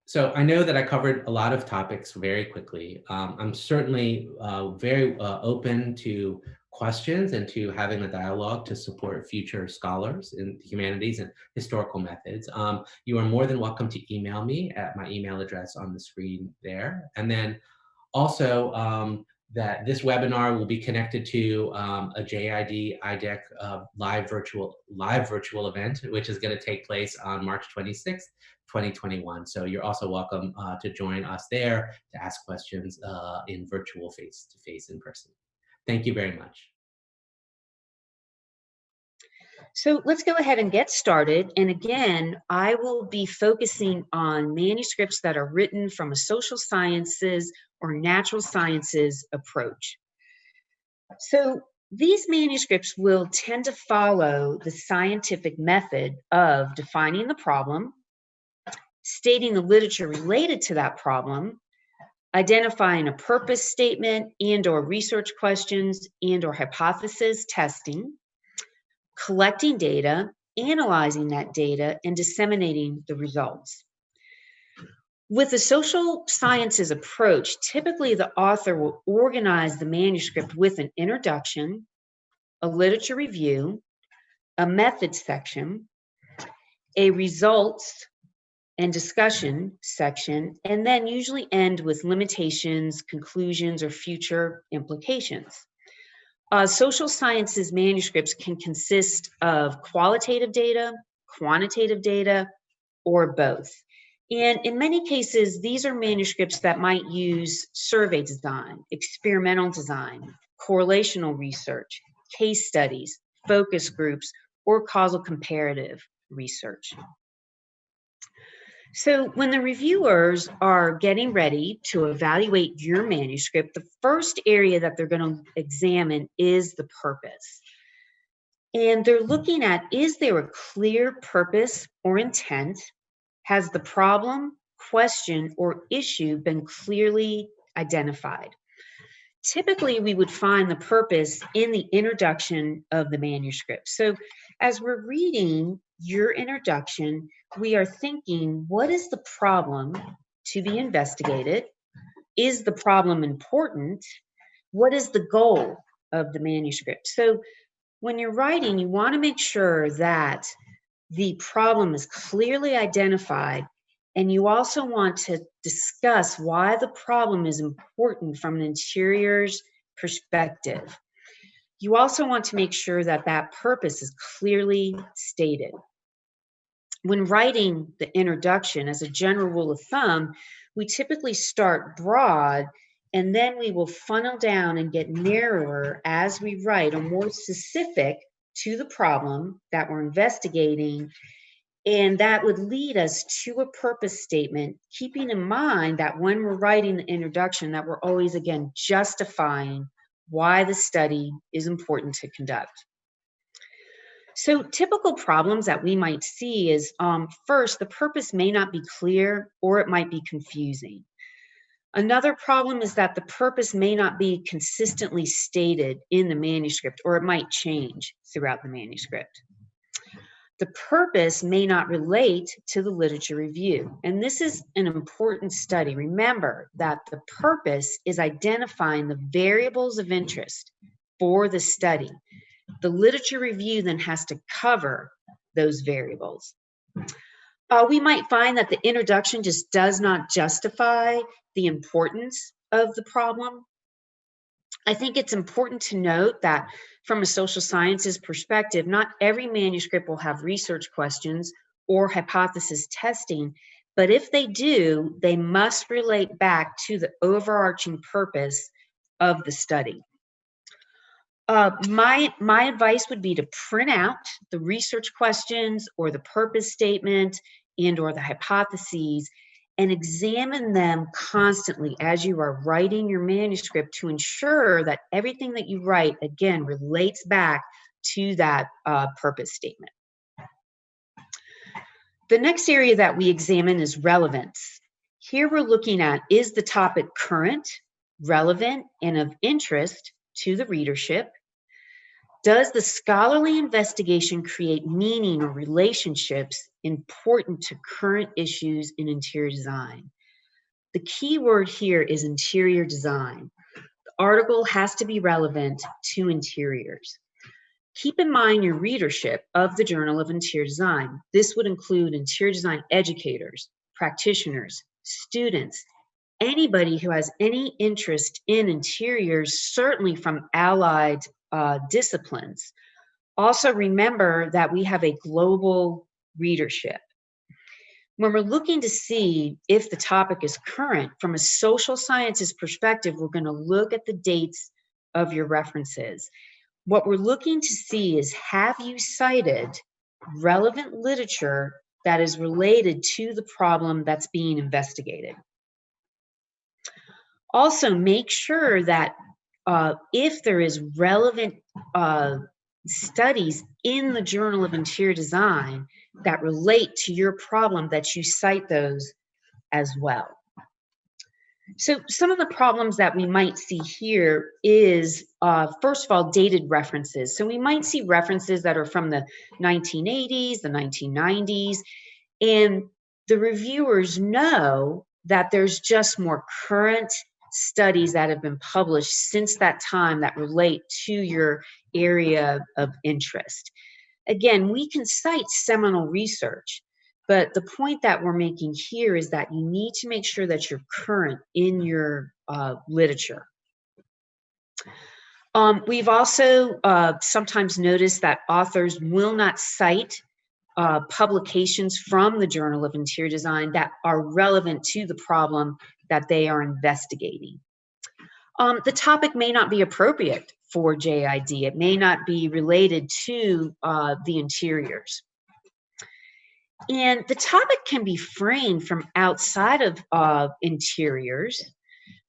S3: So I know that I covered a lot of topics very quickly. I'm certainly very open to questions and to having a dialogue to support future scholars in the humanities and historical methods. You are more than welcome to email me at my email address on the screen there. And then also that this webinar will be connected to a JID IDEC live virtual event, which is going to take place on March 26th, 2021. So you're also welcome to join us there to ask questions in virtual face-to-face in person. Thank you very much.
S1: So let's go ahead and get started. And again, I will be focusing on manuscripts that are written from a social sciences or natural sciences approach. So these manuscripts will tend to follow the scientific method of defining the problem, stating the literature related to that problem, identifying a purpose statement and or research questions and or hypothesis testing, collecting data, analyzing that data, and disseminating the results. With the social sciences approach, typically the author will organize the manuscript with an introduction, a literature review, a methods section, a results and discussion section, and then usually end with limitations, conclusions, or future implications. Social sciences manuscripts can consist of qualitative data, quantitative data, or both. And in many cases, these are manuscripts that might use survey design, experimental design, correlational research, case studies, focus groups, or causal comparative research. So when the reviewers are getting ready to evaluate your manuscript, the first area that they're going to examine is the purpose. And they're looking at, is there a clear purpose or intent? Has the problem, question, or issue been clearly identified? Typically, we would find the purpose in the introduction of the manuscript. So as we're reading your introduction, we are thinking, what is the problem to be investigated? Is the problem important? What is the goal of the manuscript? So when you're writing, you want to make sure that the problem is clearly identified, and you also want to discuss why the problem is important from an interior's perspective. You also want to make sure that that purpose is clearly stated. When writing the introduction, as a general rule of thumb, we typically start broad, and then we will funnel down and get narrower as we write, or more specific to the problem that we're investigating. And that would lead us to a purpose statement, keeping in mind that when we're writing the introduction, that we're always, again, justifying why the study is important to conduct. So typical problems that we might see is, first, the purpose may not be clear, or it might be confusing. Another problem is that the purpose may not be consistently stated in the manuscript, or it might change throughout the manuscript. The purpose may not relate to the literature review. And this is an important study. Remember that the purpose is identifying the variables of interest for the study. The literature review then has to cover those variables. We might find that the introduction just does not justify the importance of the problem. I think it's important to note that from a social sciences perspective, not every manuscript will have research questions or hypothesis testing, but if they do, they must relate back to the overarching purpose of the study. My advice would be to print out the research questions or the purpose statement and or the hypotheses, and examine them constantly as you are writing your manuscript to ensure that everything that you write, again, relates back to that purpose statement. The next area that we examine is relevance. Here we're looking at, is the topic current, relevant, and of interest to the readership? Does the scholarly investigation create meaning or relationships important to current issues in interior design? The key word here is interior design. The article has to be relevant to interiors. Keep in mind your readership of the Journal of Interior Design. This would include interior design educators, practitioners, students, anybody who has any interest in interiors, certainly from allied disciplines. Also remember that we have a global readership. When we're looking to see if the topic is current, from a social sciences perspective, we're going to look at the dates of your references. What we're looking to see is, have you cited relevant literature that is related to the problem that's being investigated? Also, make sure that if there is relevant studies in the Journal of Interior Design that relate to your problem, that you cite those as well. So some of the problems that we might see here is, first of all, dated references. So we might see references that are from the 1980s, the 1990s, and the reviewers know that there's just more current studies that have been published since that time that relate to your area of interest. Again, we can cite seminal research, but the point that we're making here is that you need to make sure that you're current in your literature. We've also sometimes noticed that authors will not cite publications from the Journal of Interior Design that are relevant to the problem that they are investigating. The topic may not be appropriate for JID. It may not be related to the interiors. And the topic can be framed from outside of interiors,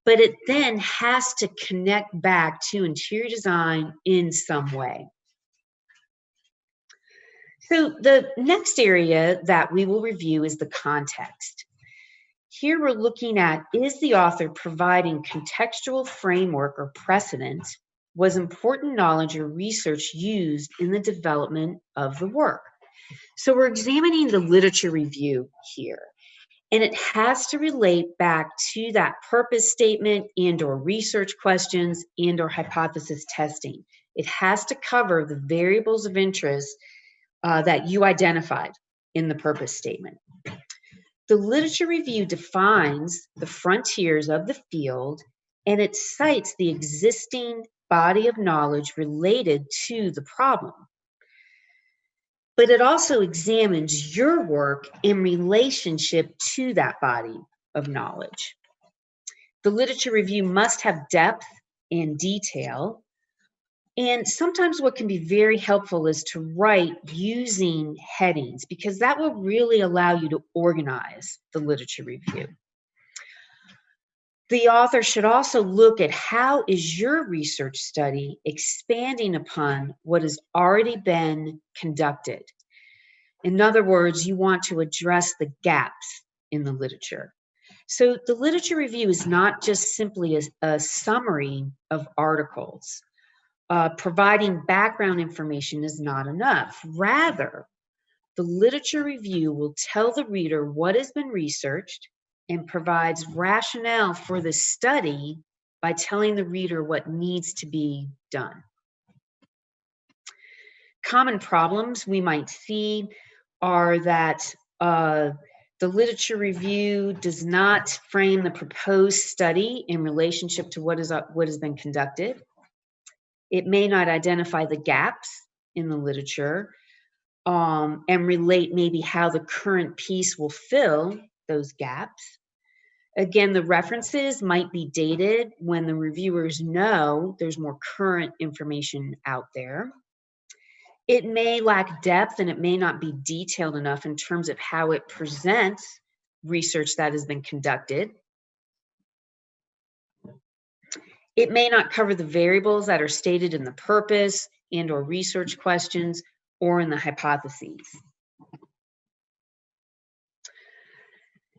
S1: but it then has to connect back to interior design in some way. So the next area that we will review is the context. Here we're looking at, is the author providing contextual framework or precedent? Was important knowledge or research used in the development of the work? So we're examining the literature review here, and it has to relate back to that purpose statement and or research questions and or hypothesis testing. It has to cover the variables of interest that you identified in the purpose statement. The literature review defines the frontiers of the field, and it cites the existing body of knowledge related to the problem. But it also examines your work in relationship to that body of knowledge. The literature review must have depth and detail. And sometimes what can be very helpful is to write using headings, because that will really allow you to organize the literature review. The author should also look at how is your research study expanding upon what has already been conducted. In other words, you want to address the gaps in the literature. So the literature review is not just simply a summary of articles. Providing background information is not enough. Rather, the literature review will tell the reader what has been researched and provides rationale for the study by telling the reader what needs to be done. Common problems we might see are that the literature review does not frame the proposed study in relationship to what has been conducted. It may not identify the gaps in the literature and relate maybe how the current piece will fill those gaps. Again, the references might be dated when the reviewers know there's more current information out there. It may lack depth and it may not be detailed enough in terms of how it presents research that has been conducted. It may not cover the variables that are stated in the purpose and or research questions or in the hypotheses.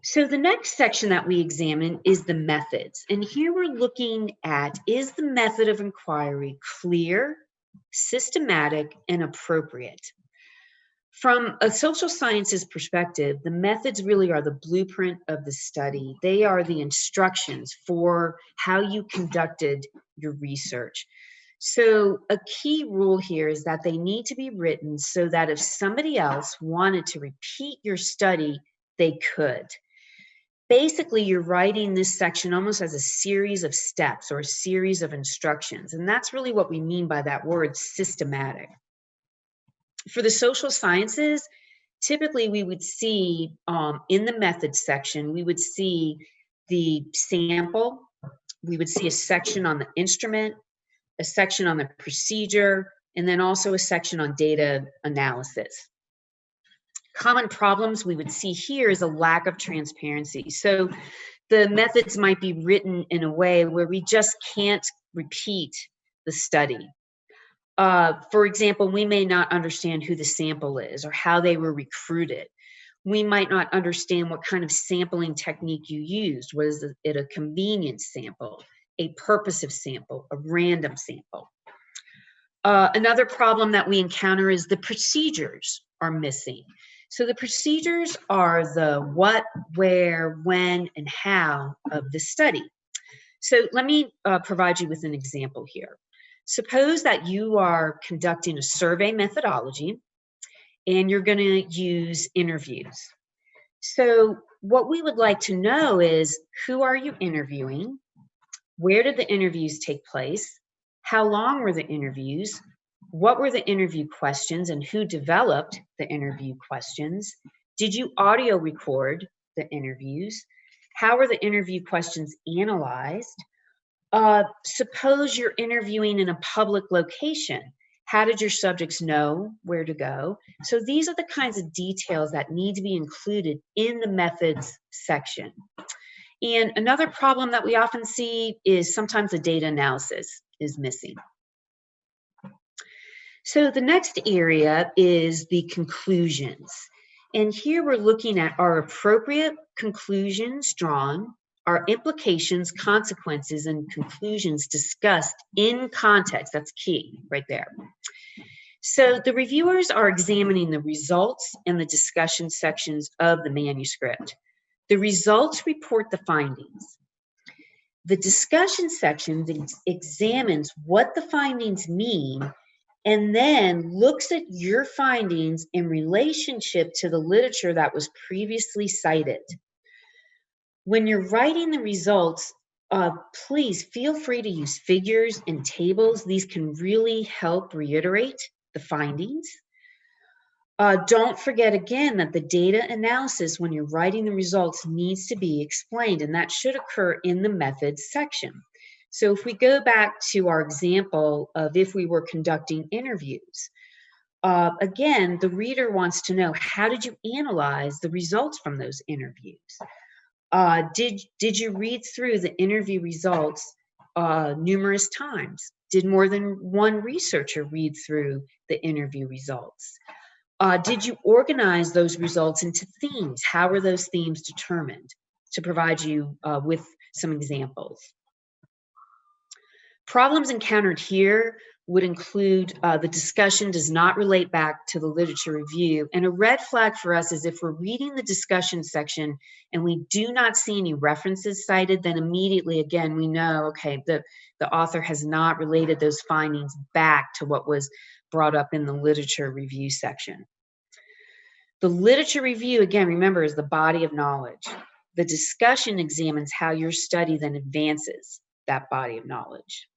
S1: So the next section that we examine is the methods. And here we're looking at, is the method of inquiry clear, systematic, and appropriate? From a social sciences perspective, the methods really are the blueprint of the study. They are the instructions for how you conducted your research. So a key rule here is that they need to be written so that if somebody else wanted to repeat your study, they could. Basically, you're writing this section almost as a series of steps or a series of instructions. And that's really what we mean by that word, systematic. For the social sciences, typically we would see in the methods section, we would see the sample, we would see a section on the instrument, a section on the procedure, and then also a section on data analysis. Common problems we would see here is a lack of transparency. So the methods might be written in a way where we just can't repeat the study. For example, we may not understand who the sample is or how they were recruited. We might not understand what kind of sampling technique you used. Was it a convenience sample, a purposive sample, a random sample? Another problem that we encounter is the procedures are missing. So the procedures are the what, where, when, and how of the study. So let me provide you with an example here. Suppose that you are conducting a survey methodology and you're going to use interviews. So what we would like to know is, who are you interviewing? Where did the interviews take place? How long were the interviews? What were the interview questions and who developed the interview questions? Did you audio record the interviews? How were the interview questions analyzed? Suppose you're interviewing in a public location. How did your subjects know where to go? So these are the kinds of details that need to be included in the methods section. And another problem that we often see is sometimes the data analysis is missing. So the next area is the conclusions. And here we're looking at our appropriate conclusions drawn, our implications, consequences, and conclusions discussed in context. That's key right there. So the reviewers are examining the results and the discussion sections of the manuscript. The results report the findings. The discussion section examines what the findings mean and then looks at your findings in relationship to the literature that was previously cited. When you're writing the results, please feel free to use figures and tables. These can really help reiterate the findings. Don't forget again that the data analysis when you're writing the results needs to be explained, and that should occur in the methods section. So if we go back to our example of if we were conducting interviews, again, the reader wants to know, how did you analyze the results from those interviews? Did you read through the interview results numerous times? Did more than one researcher read through the interview results? Did you organize those results into themes? How were those themes determined? To provide you with some examples. Problems encountered here would include the discussion does not relate back to the literature review. And a red flag for us is if we're reading the discussion section and we do not see any references cited, then immediately, again, we know, okay, the author has not related those findings back to what was brought up in the literature review section. The literature review, again, remember, is the body of knowledge. The discussion examines how your study then advances that body of knowledge.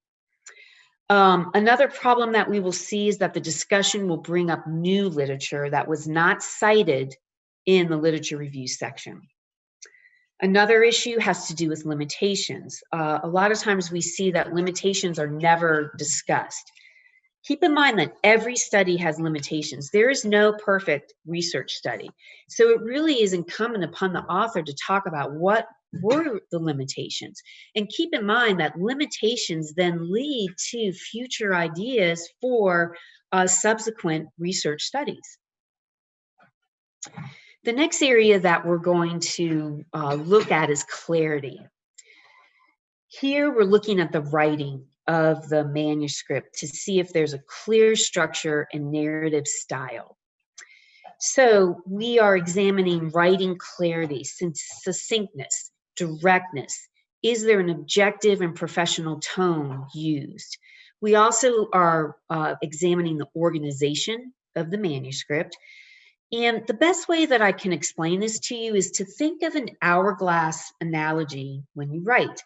S1: Another problem that we will see is that the discussion will bring up new literature that was not cited in the literature review section. Another issue has to do with limitations. A lot of times we see that limitations are never discussed. Keep in mind that every study has limitations. There is no perfect research study. So it really is incumbent upon the author to talk about what were the limitations. And keep in mind that limitations then lead to future ideas for subsequent research studies. The next area that we're going to look at is clarity. Here we're looking at the writing of the manuscript to see if there's a clear structure and narrative style. So we are examining writing clarity, succinctness, directness. Is there an objective and professional tone used? We also are examining the organization of the manuscript. And the best way that I can explain this to you is to think of an hourglass analogy when you write.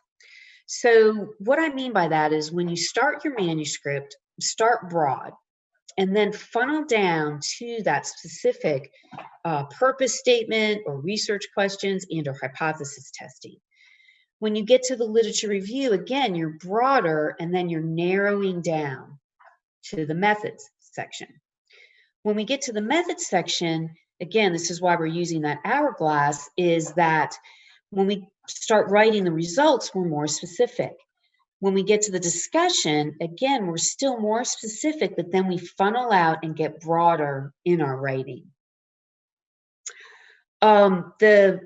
S1: So what I mean by that is when you start your manuscript, start broad and then funnel down to that specific purpose statement or research questions and or hypothesis testing. When you get to the literature review, again, you're broader and then you're narrowing down to the methods section. When we get to the methods section, again, this is why we're using that hourglass, is that when we start writing the results, we're more specific. When we get to the discussion, again, we're still more specific, but then we funnel out and get broader in our writing. The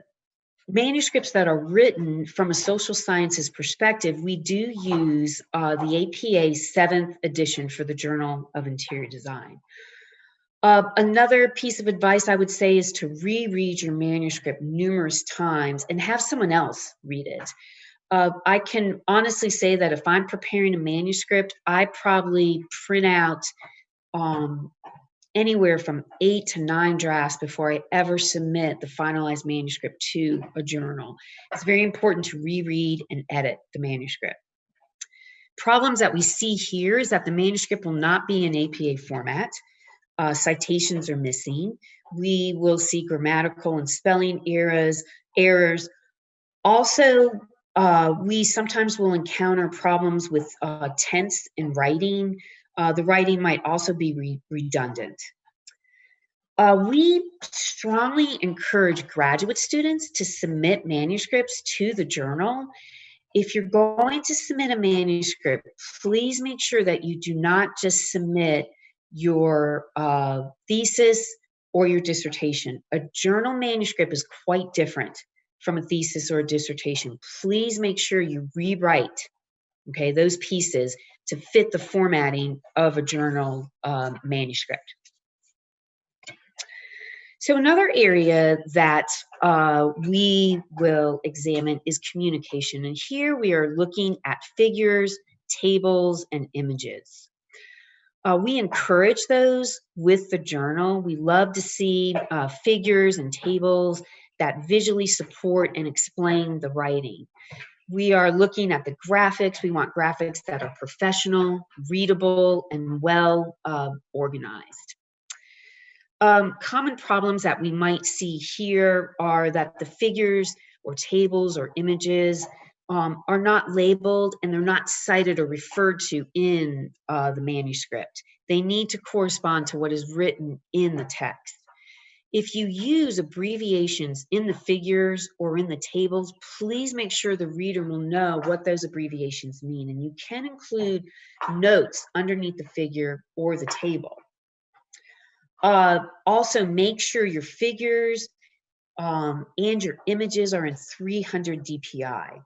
S1: manuscripts that are written from a social sciences perspective, we do use the APA 7th edition for the Journal of Interior Design. Another piece of advice I would say is to reread your manuscript numerous times and have someone else read it. I can honestly say that if I'm preparing a manuscript, I probably print out anywhere from 8 to 9 drafts before I ever submit the finalized manuscript to a journal. It's very important to reread and edit the manuscript. Problems that we see here is that the manuscript will not be in APA format. Citations are missing. We will see grammatical and spelling errors. Also, we sometimes will encounter problems with tense in writing. The writing might also be redundant. We strongly encourage graduate students to submit manuscripts to the journal. If you're going to submit a manuscript, please make sure that you do not just submit your thesis or your dissertation. A journal manuscript is quite different from a thesis or a dissertation. Please make sure you rewrite, okay, those pieces to fit the formatting of a journal manuscript. So another area that we will examine is communication. And here we are looking at figures, tables, and images. We encourage those with the journal. We love to see figures and tables that visually support and explain the writing. We are looking at the graphics. We want graphics that are professional, readable, and well organized. Common problems that we might see here are that the figures or tables or images are not labeled and they're not cited or referred to in the manuscript. They need to correspond to what is written in the text. If you use abbreviations in the figures or in the tables, please make sure the reader will know what those abbreviations mean. And you can include notes underneath the figure or the table. Also, make sure your figures and your images are in 300 DPI.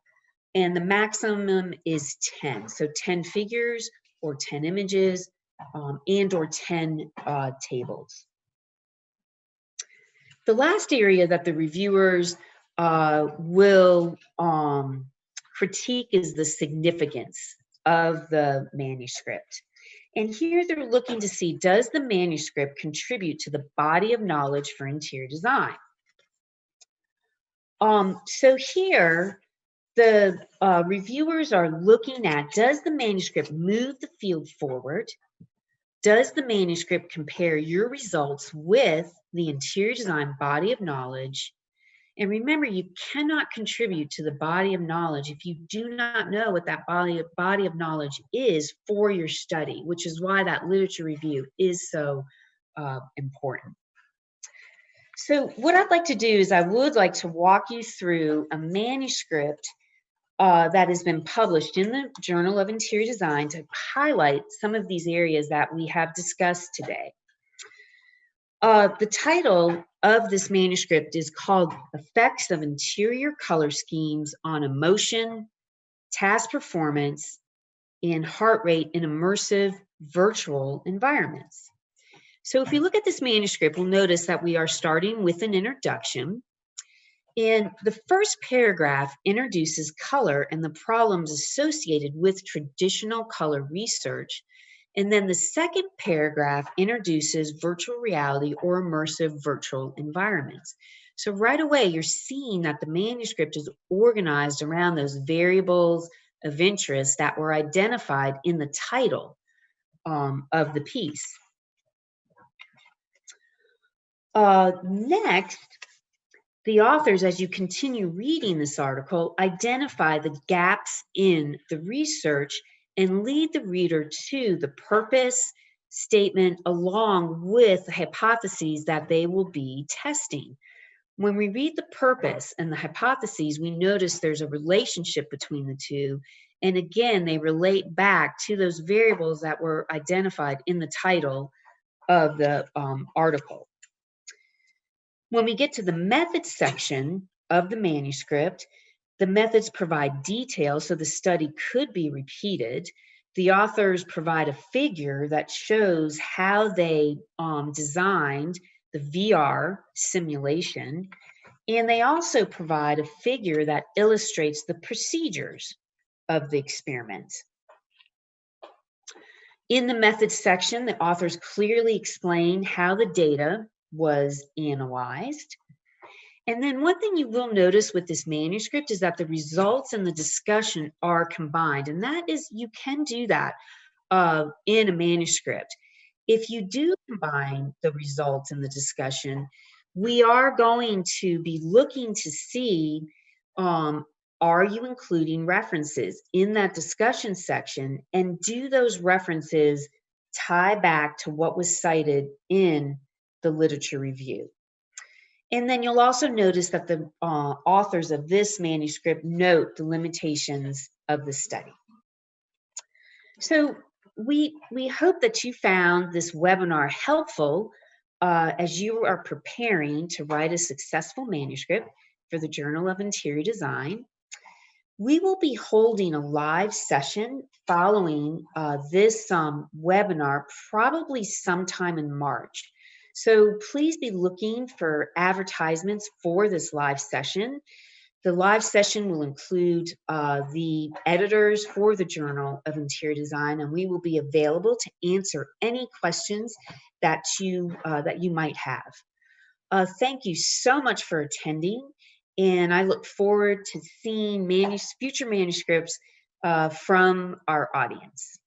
S1: And the maximum is 10. So 10 figures or 10 images and or 10 tables. The last area that the reviewers will critique is the significance of the manuscript. And here they're looking to see, does the manuscript contribute to the body of knowledge for interior design? So here, the reviewers are looking at, does the manuscript move the field forward? Does the manuscript compare your results with the interior design body of knowledge? And remember, you cannot contribute to the body of knowledge if you do not know what that body of knowledge is for your study, which is why that literature review is so important. So what I'd like to do is I would like to walk you through a manuscript that has been published in the Journal of Interior Design to highlight some of these areas that we have discussed today. The title of this manuscript is called Effects of Interior Color Schemes on Emotion, Task Performance, and Heart Rate in Immersive Virtual Environments. So if we look at this manuscript, we'll notice that we are starting with an introduction. And the first paragraph introduces color and the problems associated with traditional color research. And then the second paragraph introduces virtual reality or immersive virtual environments. So right away, you're seeing that the manuscript is organized around those variables of interest that were identified in the title of the piece. Next, the authors, as you continue reading this article, identify the gaps in the research and lead the reader to the purpose statement along with the hypotheses that they will be testing. When we read the purpose and the hypotheses, we notice there's a relationship between the two, And again, they relate back to those variables that were identified in the title of the article. When we get to the methods section of the manuscript, the methods provide details so the study could be repeated. The authors provide a figure that shows how they designed the VR simulation, and they also provide a figure that illustrates the procedures of the experiment. In the methods section, the authors clearly explain how the data was analyzed. And then one thing you will notice with this manuscript is that the results and the discussion are combined. And that is, you can do that in a manuscript. If you do combine the results and the discussion, we are going to be looking to see, are you including references in that discussion section, and do those references tie back to what was cited in the literature review? And then you'll also notice that the authors of this manuscript note the limitations of the study. So we hope that you found this webinar helpful as you are preparing to write a successful manuscript for the Journal of Interior Design. We will be holding a live session following this webinar, probably sometime in March. So please be looking for advertisements for this live session. The live session will include the editors for the Journal of Interior Design, and we will be available to answer any questions that you might have. Thank you so much for attending, and I look forward to seeing future manuscripts from our audience.